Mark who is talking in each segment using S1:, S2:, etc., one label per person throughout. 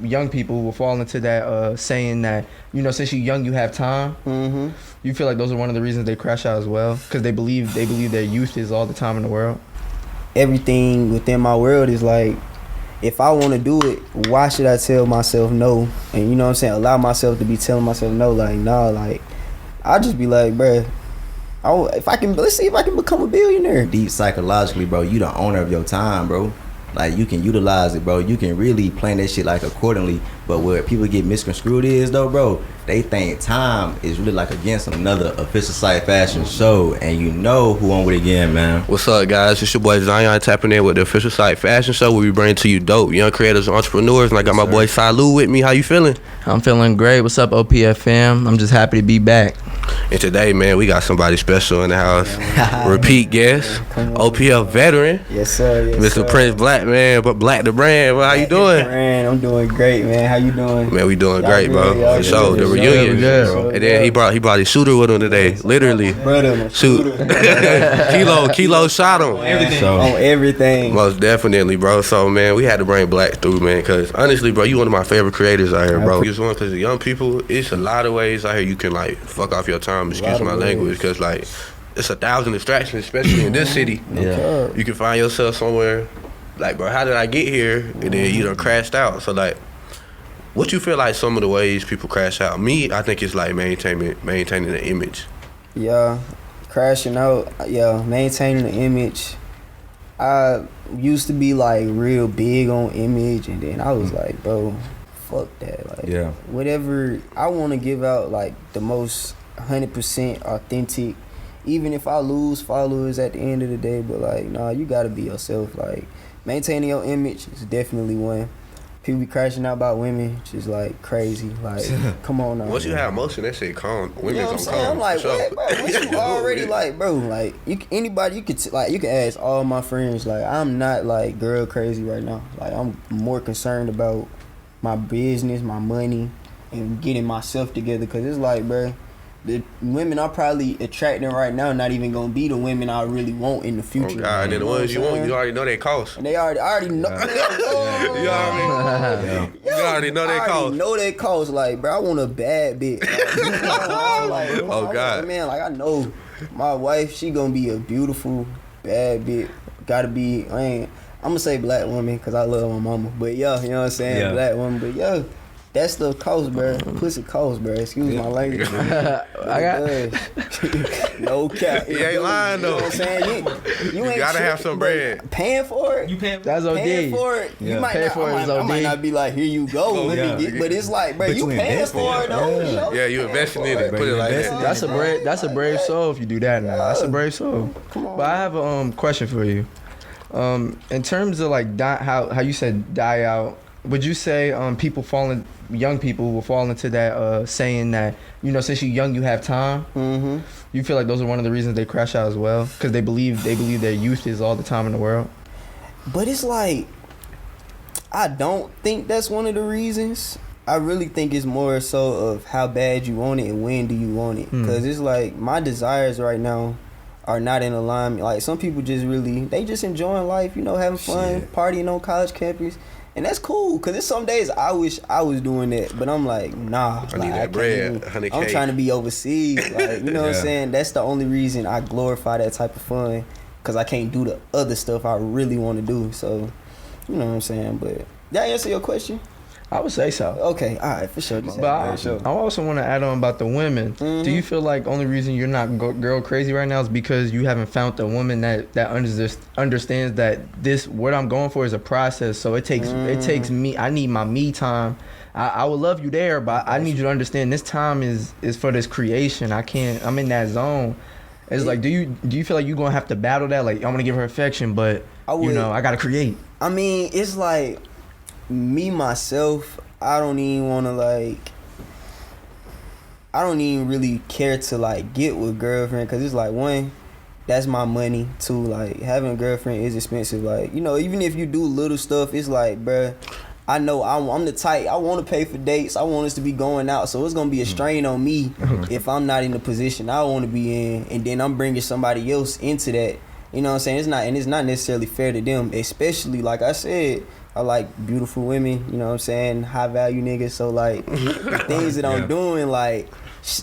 S1: young people will fall into that saying that, since you're young, you have time.
S2: Mm-hmm.
S1: You feel like those are one of the reasons they crash out as well, because they believe their youth is all the time in the world.
S2: Everything within my world is like, if I want to do it, why should I tell myself no? And you know what I'm saying, allow myself to be telling myself no. Like, nah, like, I'll just be like, bruh, let's see if I can become a billionaire.
S3: Deep psychologically, bro, you the owner of your time, bro. Like, you can utilize it, bro. You can really plan that shit like accordingly. But where people get misconstrued is, though, bro, they think time is really like against another official site fashion show, and you know who on with it again, man.
S4: What's up, guys? It's your boy Zion tapping in with the official site fashion show, where we bring to you dope young creators and entrepreneurs. And I got my boy Salu with me. How you feeling?
S1: I'm feeling great. What's up, OPFM? I'm just happy to be back.
S4: And today, man, we got somebody special in the house. Repeat guest, OPF veteran.
S2: Yes, sir. Yes,
S4: Mr.
S2: Sir.
S4: Prince Black, man, but Blaxkthebrand. Well, how you doing?
S2: Man, I'm doing great, man. How you doing?
S4: Man, we doing
S2: Y'all
S4: great, bro.
S2: good,
S4: For sure, the reunion. And then he brought his shooter with him today, literally.
S2: Brother, my
S4: Shoot, Kilo shot him.
S2: on everything.
S4: Most definitely, bro. So, man, we had to bring Black through, man, because honestly, bro, you one of my favorite creators out here, bro. Just one, because the young people, it's a lot of ways out here you can, like, fuck off your time, excuse my language, because, like, it's 1,000 distractions, especially in this city.
S2: Yeah.
S4: You can find yourself somewhere, like, bro, how did I get here? And then you done crashed out. So, like, what you feel like some of the ways people crash out? Me, I think it's, like, maintaining the image.
S2: Yeah, crashing out. Yeah, maintaining the image. I used to be like real big on image, and then I was like, bro, fuck that. Like,
S3: Yeah.
S2: whatever I want to give out, like the most 100% authentic. Even if I lose followers at the end of the day, but like, nah, you gotta be yourself. Like, maintaining your image is definitely one. People be crashing out about women, just like crazy. Like, come on now.
S4: Once you have emotion, that shit calm.
S2: You
S4: Women's
S2: know what I'm
S4: gonna
S2: saying?
S4: calm.
S2: I'm like,
S4: for sure.
S2: what, bro? Once you already like, bro, like, anybody, you can ask all my friends. Like, I'm not like girl crazy right now. Like, I'm more concerned about my business, my money, and getting myself together. Cause it's like, bro, the women I'm probably attracting right now not even gonna be the women I really want in the future.
S4: Oh God, and the ones you want, you already know they cost.
S2: And I already know.
S4: You already know they
S2: I
S4: cost.
S2: already know they cost. Like, bro, I want a bad bitch. Like,
S4: Oh, God.
S2: Man, like, I know my wife, she gonna be a beautiful bad bitch. Gotta be. I'm gonna say black woman because I love my mama. But yeah, you know what I'm saying,
S3: Yeah.
S2: black woman. But yeah, that stuff costs, bro. Pussy costs, bro. Excuse my language.
S1: I got
S2: No cap.
S4: He ain't lying,
S2: You know
S4: though.
S2: what I'm saying? You ain't
S4: gotta have
S2: tripping,
S4: some
S2: but
S4: bread.
S2: Paying for it.
S1: that's OD.
S2: Paying for it, you
S3: Yeah.
S2: might
S1: Pay
S2: not.
S1: for it is
S2: I might
S1: OD.
S2: not be like, here you go, let
S3: yeah.
S2: me get. But it's like, bro,
S3: But
S2: you
S3: you
S2: paying
S3: invest
S2: for
S3: in
S2: it,
S3: it.
S2: though.
S3: Yeah.
S2: You know?
S4: Yeah, you investing in it.
S3: Bro,
S4: Put it
S3: you
S4: like
S3: investing
S4: that.
S3: in it.
S1: That's a brave soul if you do that now. That's a brave soul.
S2: Come on.
S1: But I have a question for you. In terms of like how you said die out, would you say young people will fall into that saying that, since you're young, you have time?
S2: Mm-hmm.
S1: You feel like those are one of the reasons they crash out as well, because they believe their youth is all the time in the world.
S2: But it's like, I don't think that's one of the reasons. I really think it's more so of how bad you want it and when do you want it. Because it's like, my desires right now are not in alignment. Like, some people they just enjoying life, having fun, partying on college campus. And that's cool, because there's some days I wish I was doing that. But I'm like, nah.
S4: I need that
S2: can't
S4: bread,
S2: even-
S4: 100K.
S2: I'm trying to be overseas. Like, you know what I'm
S3: Yeah.
S2: saying? That's the only reason I glorify that type of fun, because I can't do the other stuff I really want to do. So, you know what I'm saying? But did that answer your question?
S1: I would say so.
S2: Okay, all right, for sure. Just
S1: But I,
S2: for sure.
S1: I also want to add on about the women. Do you feel like only reason you're not girl crazy right now is because you haven't found the woman that understands that what I'm going for is a process. So it takes me. I need my me time. I would love you there, but I need you to understand this time is for this creation. I'm in that zone. It's like, do you feel like you're gonna have to battle that? Like, I'm gonna give her affection, but I gotta create.
S2: I mean, it's like, me myself, I don't even want to I don't even really care to like get with girlfriend, because it's like, one, that's my money. Two, like, having a girlfriend is expensive. Like, even if you do little stuff, it's like, bruh, I know I'm the type, I want to pay for dates, I want us to be going out, so it's gonna be a strain on me if I'm not in the position I want to be in, and then I'm bringing somebody else into that. You know what I'm saying? It's not necessarily fair to them, especially, like I said, I like beautiful women, you know what I'm saying? High value niggas. So like the things that I'm doing, like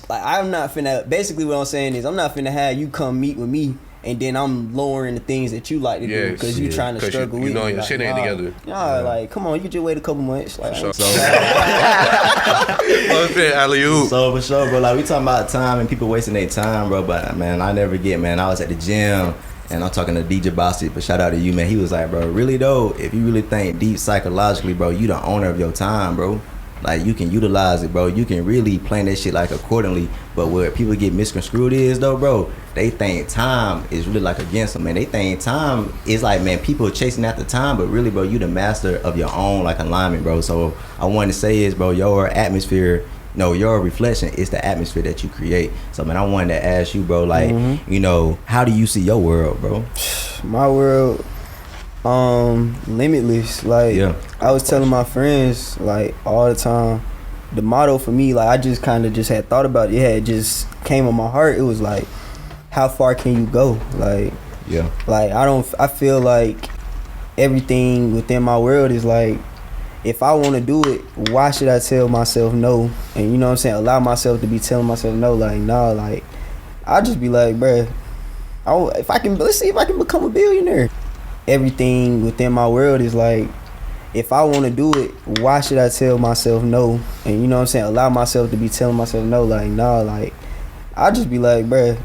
S2: I'm not finna. Basically, what I'm saying is I'm not finna have you come meet with me. And then I'm lowering the things that you like to do because you trying to struggle with.
S4: You know your
S2: like,
S4: shit ain't together.
S2: Like come on, you just wait a couple months. Like,
S3: So
S4: alley-oop.
S3: for sure, bro. Like we talking about time and people wasting their time, bro. But man, I never get, man. I was at the gym and I'm talking to DJ Bossy, but shout out to you, man. He was like, bro, really though, if you really think deep psychologically, bro, you the owner of your time, bro. Like you can utilize it, bro. You can really plan that shit like accordingly. But where people get misconstrued is though, bro, they think time is really like against them, man. They think time is like, man, people are chasing after time, but really, bro, you the master of your own like alignment, bro. So I wanted to say is, bro, your atmosphere, your reflection is the atmosphere that you create. So man, I wanted to ask you, bro, like, how do you see your world, bro?
S2: My world, limitless. Like I was telling my friends like all the time, the motto for me, like I just kind of just had thought about it. It just came on my heart. It was like, how far can you go? Like I feel like everything within my world is like, if I want to do it, why should I tell myself no? And you know what I'm saying, allow myself to be telling myself no. Like nah, like I'll just be like, bruh, let's see if I can become a billionaire. Everything within my world is like, if I want to do it, why should I tell myself no? And you know what I'm saying, allow myself to be telling myself no. Like nah, like I'll just be like, bruh,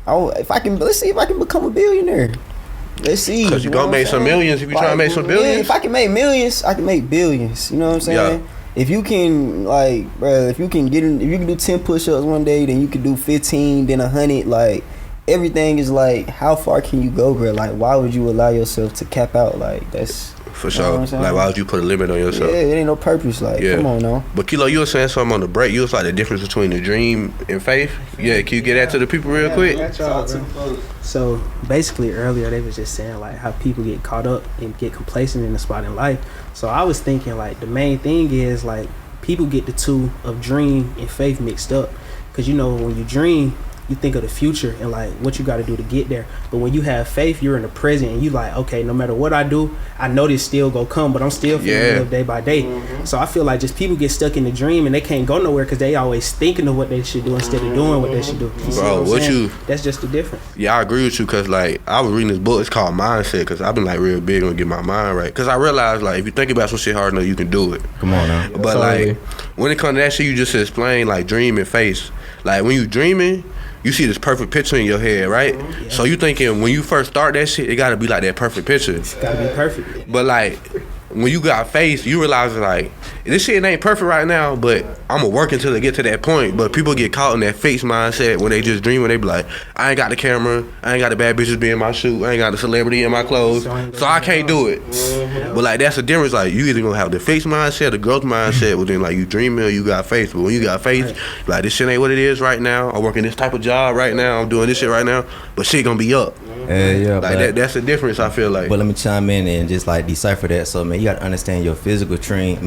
S2: let's see if I can become a billionaire. Let's see.
S4: Cause you gonna make some millions if you trying to make some billions.
S2: Yeah, if I can make millions, I can make billions. You know what I'm saying? Yeah. If you can, like, bruh, if you can do 10 push-ups one day, then you can do 15, then 100. Like, everything is like, how far can you go, bro? Like, why would you allow yourself to cap out? Like, that's
S4: for sure. Like, why would you put a limit on yourself?
S2: Yeah, it ain't no purpose. Like, come on now.
S4: But Kilo, you were saying something on the break. You was like the difference between the dream and faith. Yeah, can you get that to the people real quick?
S5: So basically, earlier they was just saying like how people get caught up and get complacent in the spot in life. So I was thinking like the main thing is like people get the two of dream and faith mixed up, because when you dream, you think of the future and like what you got to do to get there. But when you have faith, you're in the present and you like, okay, no matter what I do, I know this still gonna come, but I'm still feeling live day by day. So I feel like just people get stuck in the dream and they can't go nowhere because they always thinking of what they should do instead of doing what they should do.
S4: Bro,
S5: that's just the difference.
S4: Yeah, I agree with you, because like I was reading this book, it's called Mindset, because I've been like real big on get my mind right, because I realized like if you think about some shit hard enough, you can do it.
S3: Come on now.
S4: But like when it comes to that shit you just explained, like dream and face, like when you dreaming, you see this perfect picture in your head, right? Yeah. So you thinking when you first start that shit, it gotta be like that perfect picture.
S5: It's gotta be perfect.
S4: But like when you got faith, you realize like this shit ain't perfect right now, but I'ma work until they get to that point. But people get caught in that fixed mindset when they just dream, when they be like, I ain't got the camera, I ain't got the bad bitches be in my shoe, I ain't got the celebrity in my clothes, so I can't do it. But like that's the difference. Like you either gonna have the fixed mindset, the growth mindset, but then like you dreaming or you got faith. But when you got faith, like this shit ain't what it is right now. I'm working this type of job right now. I'm doing this shit right now, but shit gonna be up. Like that's the difference, I feel like.
S3: But let me chime in and just like decipher that. So man, you gotta understand your physical dream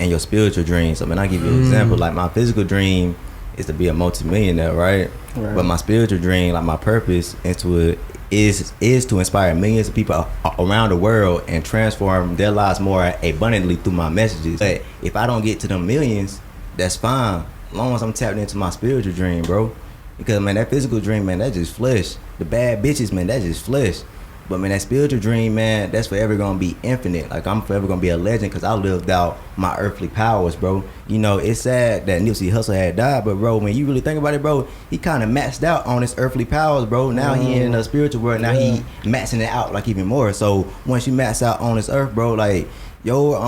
S3: and your spiritual dream. So man, I'll give you an example. Like my physical dream is to be a multimillionaire, right? But my spiritual dream, like my purpose into it is to inspire millions of people around the world and transform their lives more abundantly through my messages. But if I don't get to them millions, that's fine, as long as I'm tapped into my spiritual dream, bro. Because man, that physical dream, man, that's just flesh. The bad bitches, man, that's just flesh. But man, that spiritual dream, man, that's forever gonna be infinite. Like I'm forever gonna be a legend because I lived out my earthly powers, bro. It's sad that Nipsey Hussle had died, but bro, when you really think about it, bro, he kind of maxed out on his earthly powers, bro. Now he in the spiritual world. Now he maxing it out like even more. So once you max out on this earth, bro, like your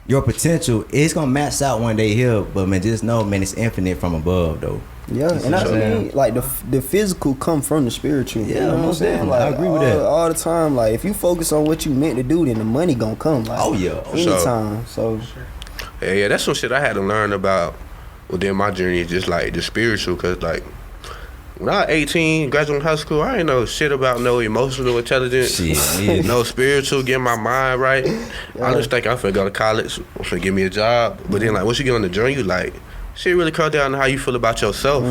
S3: potential is gonna max out one day here. But man, just know, man, it's infinite from above, though.
S2: Yeah, and I mean, like the physical come from the spiritual.
S3: Yeah, you know what I'm saying?
S2: Like,
S3: I agree with that
S2: all the time. Like if you focus on what you meant to do, then the money gonna come. Like, anytime. So
S4: yeah, that's some shit I had to learn about within my journey. Just like the spiritual, cause like when I was 18, graduating high school, I ain't know shit about no emotional intelligence, no spiritual, getting my mind right. I just think I'm finna go to college, I'm finna get me a job. But then like once you get on the journey, you like, shit really comes down to how you feel about yourself.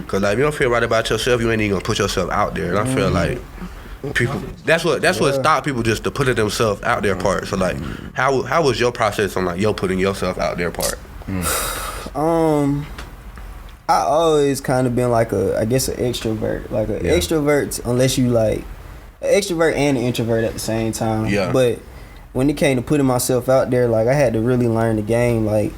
S4: Cause like if you don't feel right about yourself, you ain't even gonna put yourself out there. And I feel like people. That's what stopped people just to put it themselves out there part. So like, how was your process on like putting yourself out there part?
S2: I always kind of been like an extrovert, like an extrovert, unless you like an extrovert and an introvert at the same time.
S4: Yeah.
S2: But when it came to putting myself out there, like I had to really learn the game, like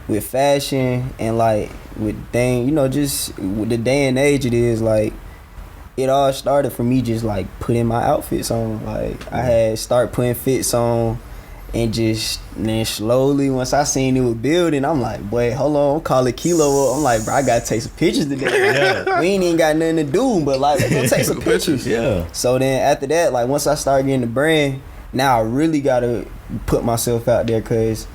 S2: with fashion and like with just with the day and age it is, like it all started for me just like putting my outfits on. Like I had start putting fits on. And then slowly, once I seen it was building, I'm like, boy, hold on, call it Kilo. I'm like, bro, I gotta take some pictures today. We ain't even got nothing to do, but like, let's go take some pictures.
S3: Yeah.
S2: So then after that, like once I started getting the brand, now I really gotta put myself out there, cause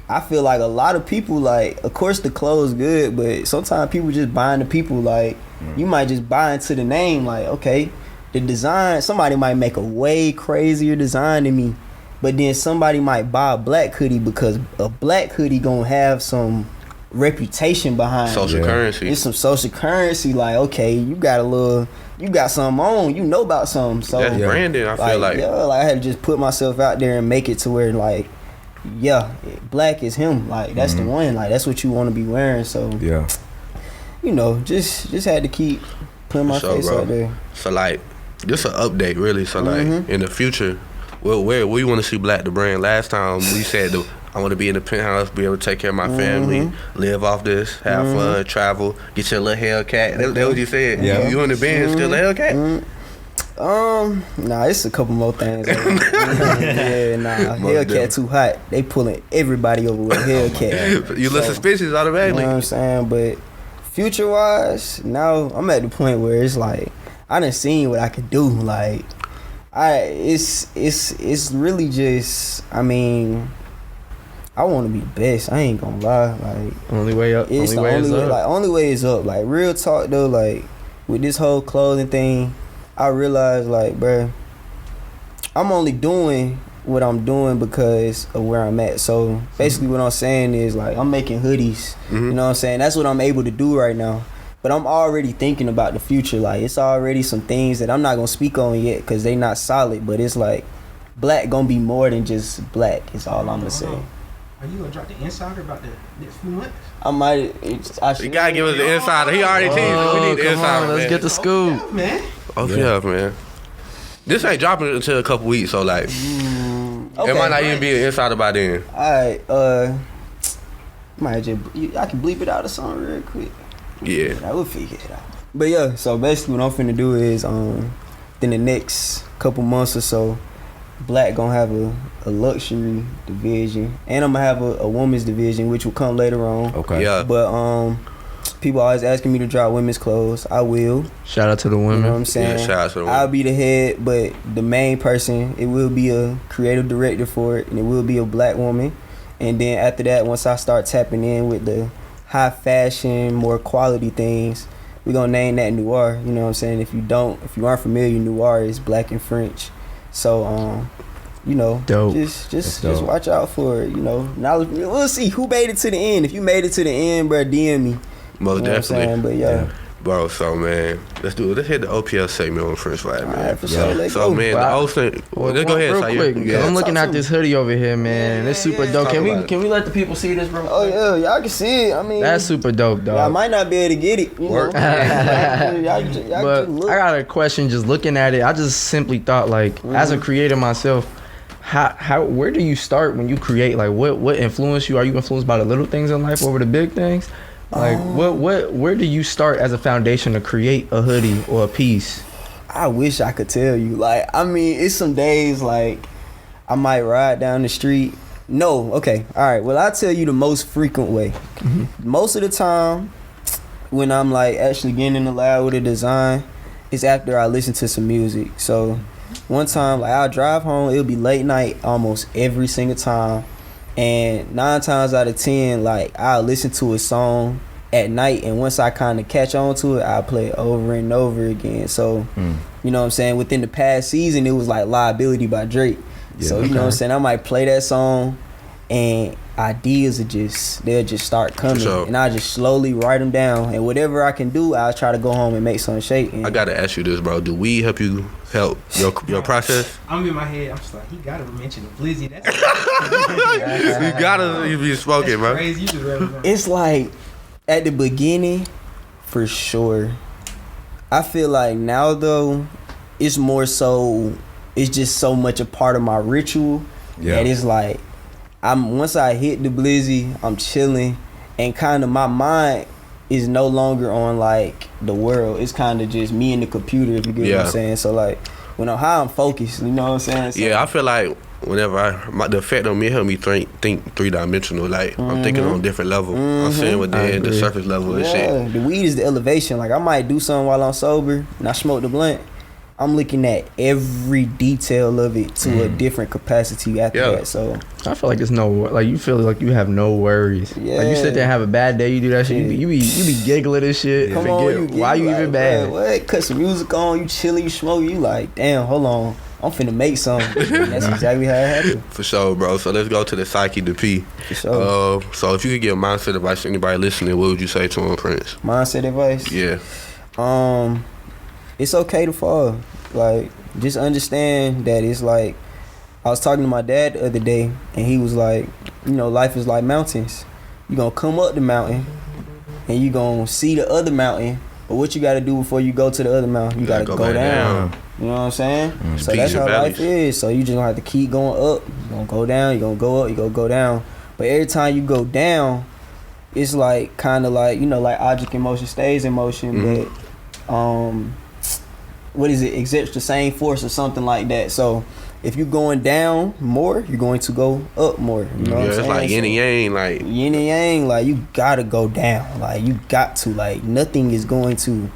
S2: I feel like a lot of people, like, of course the clothes good, but sometimes people just buying the people. Like, you might just buy into the name. Like, okay, the design, somebody might make a way crazier design than me. But then somebody might buy a black hoodie because a black hoodie gonna have some reputation behind
S4: social currency.
S2: It's some social currency. Like, okay, you got something on, you know about something. So
S4: that's branding. I feel like
S2: I had to just put myself out there and make it to where like, black is him. Like that's the one. Like that's what you want to be wearing. So just had to keep putting my face out there.
S4: So like, just an update really. So like in the future. Well, where we want to see Blaxkthebrand. Last time we said I want to be in the penthouse, be able to take care of my family, live off this, have fun, travel, get your little Hellcat. That what you said.
S3: Yeah.
S4: You in the Benz still a Hellcat?
S2: Nah, it's a couple more things. Hellcat too hot. They pulling everybody over with Hellcat.
S4: You look suspicious automatically.
S2: You know what I'm saying? But future wise, now I'm at the point where it's like I done seen what I could do. Like. It's really just, I mean, I want to be the best. I ain't gonna lie. Like
S1: only way up.
S2: It's the only way. Like only way is up. Like real talk though. Like with this whole clothing thing, I realized like, bruh, I'm only doing what I'm doing because of where I'm at. So basically, what I'm saying is like I'm making hoodies. You know what I'm saying? That's what I'm able to do right now. But I'm already thinking about the future. Like, it's already some things that I'm not going to speak on yet because they not solid. But it's like, black going to be more than just black is all I'm going to say.
S5: Are you going to drop the insider about the next few months?
S2: I might.
S4: You got to give us the insider. He already teased it. We need the insider,
S1: Let's get the scoop.
S5: Yeah, man.
S4: Man. This ain't dropping until a couple weeks, so like, it might not even be an insider by then.
S2: Alright, I can bleep it out or something real quick.
S4: Yeah.
S2: I will figure it out. But yeah, so basically what I'm finna do is in the next couple months or so, Black gonna have a luxury division, and I'm gonna have a women's division, which will come later on.
S3: Okay.
S4: Yeah.
S2: But people always asking me to drop women's clothes. I will.
S1: Shout out to the women.
S2: You know what I'm saying?
S4: Yeah, shout out to the women.
S2: I'll be the head, but the main person, it will be a creative director for it, and it will be a black woman. And then after that, once I start tapping in with the high fashion, more quality things, we're gonna name that Noir. You know what I'm saying? If you aren't familiar, Noir is black and French. So
S1: dope.
S2: just watch out for it. Now we'll see who made it to the end. If you made it to the end, bro, DM me.
S4: Most definitely.
S2: But yeah.
S4: Bro, so man, let's do it. Let's hit the OPL segment on French Flag, man.
S2: Alright, for sure. Let's
S4: So
S2: go.
S4: man, the old thing. Let's go ahead,
S1: real
S4: Sayer.
S1: quick. 'Cause I'm looking at this hoodie over here, man. It's super dope.
S4: Talk
S1: Can
S4: about
S1: we let the people see this, bro?
S2: Oh yeah, y'all can see it. I mean,
S1: That's super dope, dog.
S2: y'all might not be able to get it.
S4: Work.
S2: Y'all
S1: But
S2: just look.
S1: I got a question. Just looking at it, I just simply thought, like, as a creator myself, where do you start when you create? Like, what influenced you? Are you influenced by the little things in life over the big things? Like, where do you start as a foundation to create a hoodie or a piece?
S2: I wish I could tell you. Like, I mean, it's some days like I might ride down the street. No, okay, all right. Well, I'll tell you the most frequent way. Most of the time, when I'm like actually getting in the lab with a design, is after I listen to some music. So one time, like, I'll drive home. It'll be late night almost every single time. And 9 times out of 10, like, I'll listen to a song at night, and once I kind of catch on to it, I'll play it over and over again. So, you know what I'm saying? Within the past season, it was like Liability by Drake. So, you know what I'm saying? I might play that song, and ideas they'll just start coming,
S4: sure.
S2: and I just slowly write them down, and whatever I can do, I'll try to go home and make something shake. And
S4: I gotta ask you this, bro. Do we help your process?
S5: I'm in my head. I'm just like, he gotta mention the Blizzy. That's
S4: You gotta be smoking, bro.
S5: crazy. You just read it.
S2: it's like at the beginning, for sure. I feel like now though, it's more so. It's just so much a part of my ritual that it's like once I hit the Blizzy, I'm chilling, and kind of my mind is no longer on like the world. It's kind of just me and the computer, if you get what I'm saying. So like when I'm high, I'm focused. You know what I'm saying? So,
S4: Yeah, I feel like whenever the effect on me help me think 3-dimensional. Like I'm thinking on a different level. I'm seeing within the surface level and shit.
S2: The weed is the elevation. Like I might do something while I'm sober and I smoke the blunt. I'm looking at every detail of it to a different capacity after that. So
S1: I feel like it's you feel like you have no worries.
S2: Yeah.
S1: Like you sit there and have a bad day, you do that shit, you be giggling and shit.
S2: come
S1: Forget
S2: on,
S1: why you
S2: like,
S1: even bad.
S2: What? Cut some music on, you chilling, you smoking, you like, damn, hold on. I'm finna make something. And that's exactly how it happened.
S4: For sure, bro. So let's go to the psyche, the P.
S2: For sure.
S4: So if you could give mindset advice to anybody listening, what would you say to them, Prince?
S2: Mindset advice.
S4: Yeah.
S2: It's okay to fall. Like, just understand that it's like, I was talking to my dad the other day, and he was like, life is like mountains. You gonna come up the mountain, and you gonna see the other mountain, but what you gotta do before you go to the other mountain? You gotta go down. You know what I'm saying? So that's how life is. So you just gonna have to keep going up. You're gonna go down, you're gonna go up, you're gonna go down. But every time you go down, it's like kind of like, like object in motion stays in motion, but what is it, exerts the same force or something like that. So if you're going down more, you're going to go up more. You know what I'm saying?
S4: It's like yin and yang, like
S2: yin and yang, like you gotta go down. Like you got to, like nothing is going to.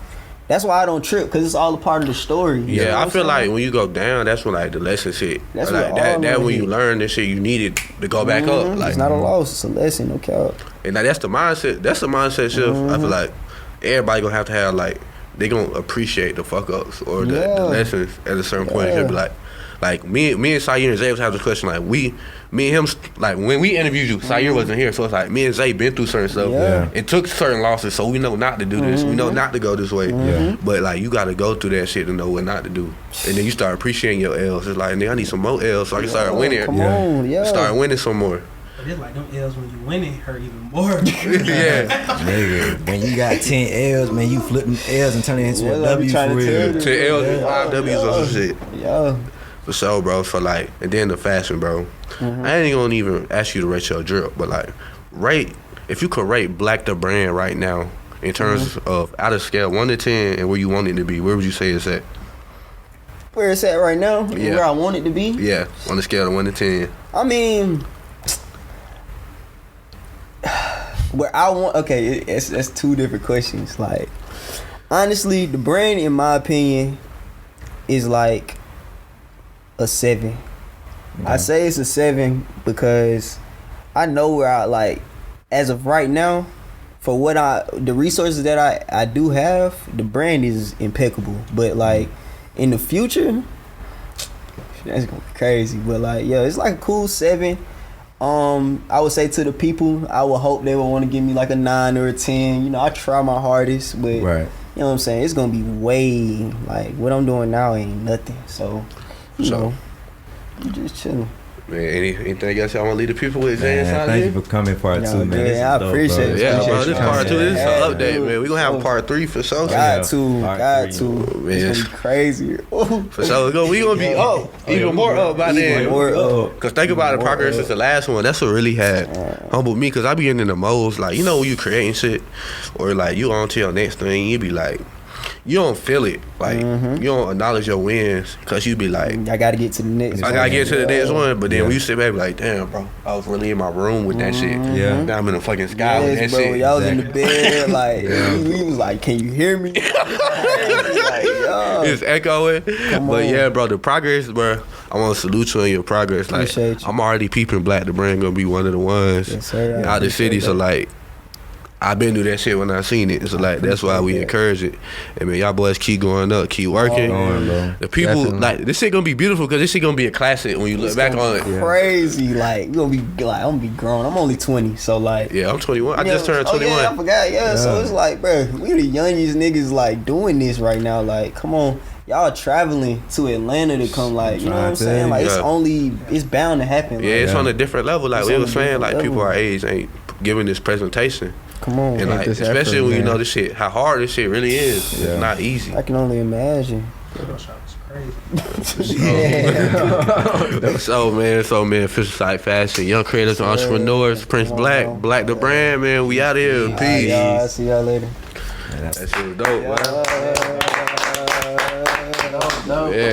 S2: That's why I don't trip, because it's all a part of the story.
S4: Yeah, I feel like when you go down, that's when like the lessons hit.
S2: That's
S4: like
S2: what
S4: that when you learn this shit, you needed to go back up. Like
S2: it's not a loss, it's a lesson, no cap.
S4: And that's the mindset. That's the mindset shift. I feel like everybody gonna have to have like they gonna appreciate the fuck ups or the lessons at a certain point. It be like me and Zaire and Zay was having this question. Like me and him, like when we interviewed you, Zaire wasn't here, so it's like me and Zay been through certain stuff and took certain losses, so we know not to do this. We know not to go this way. But like you gotta go through that shit to know what not to do, and then you start appreciating your L's. It's like, nigga, I need some more L's so I can start winning.
S2: Come on,
S4: Start winning some more.
S5: But it's like them L's when you win it hurt even more.
S3: Nigga, when you got 10 L's, man, you flip them L's and turn it into a W for real.
S4: 10 L's and 5 W's or some shit.
S2: Yeah.
S4: For sure, bro. For like, and then the fashion, bro. I ain't gonna even ask you to rate your drip, but like, if you could rate Blaxkthebrand right now in terms of out of scale 1 to 10 and where you want it to be, where would you say it's at?
S2: Where it's at right now, where I want it to be.
S4: Yeah, on the scale of 1 to 10.
S2: I mean, where I want. Okay, it's two different questions. Like, honestly, the brand, in my opinion, is like a 7. I say it's a 7 because I know where I like, as of right now, for what the resources that I do have, the brand is impeccable. But like in the future, that's gonna be crazy. But like, yeah, it's like a cool 7. I would say to the people, I would hope they would want to give me like a 9 or a 10. I try my hardest, but you know what I'm saying, it's gonna be way, like what I'm doing now ain't nothing. So you know, I'm just chilling.
S4: Man, anything else y'all want to leave the people with?
S3: Thank you for coming part 2, man.
S2: Yeah, I appreciate it.
S4: Yeah, bro, this part 2. This is an update, man. We gonna have a part 3 for sure.
S2: Got to. It's gonna be crazy.
S4: For sure, we gonna be up, even more up by then. Cause think about the progress since the last one. That's what really had humbled me. Cause I be in the modes like, when you creating shit, or like you on to your next thing, you be like, you don't feel it, like you don't acknowledge your wins, cause you be like,
S2: I gotta get to the next.
S4: I gotta get to the next one, but then when you sit back, be like, damn, bro, I was really in my room with that shit. Yeah, now I'm in the fucking sky with that shit.
S2: Y'all was in the bed, like we was like, can you hear me?
S4: It's echoing, but yeah, bro, the progress, bro. I want to salute you on your progress. Like, I'm already peeping Blaxkthebrand gonna be one of the ones out the city. So like, I been through that shit when I seen it. So like that's why we encourage it. And man, y'all boys keep going up, keep working. The people like this shit gonna be beautiful because this shit gonna be a classic when you look back on it.
S2: Crazy, like we gonna be like I'm gonna be grown. I'm only 20, so like
S4: I'm 21. I just turned 21.
S2: Yeah, I forgot. Yeah, so it's like, bro, we the youngest niggas like doing this right now. Like, come on. Y'all traveling to Atlanta to come, like, you know what I'm saying? Like, it's bound to happen. Like,
S4: It's on a different level. Like we was saying, like
S2: level.
S4: people our age ain't giving this presentation.
S2: Come on,
S4: and like especially
S1: effort,
S4: when you
S1: man.
S4: know this shit, how hard this shit really is.
S3: Yeah.
S4: It's not easy.
S2: I can only imagine.
S4: So man, official site fashion, young creators, entrepreneurs, Prince Black, Black the brand, man. We out here. Peace.
S2: Alright, y'all, see y'all later.
S4: That shit was dope, man. Yeah.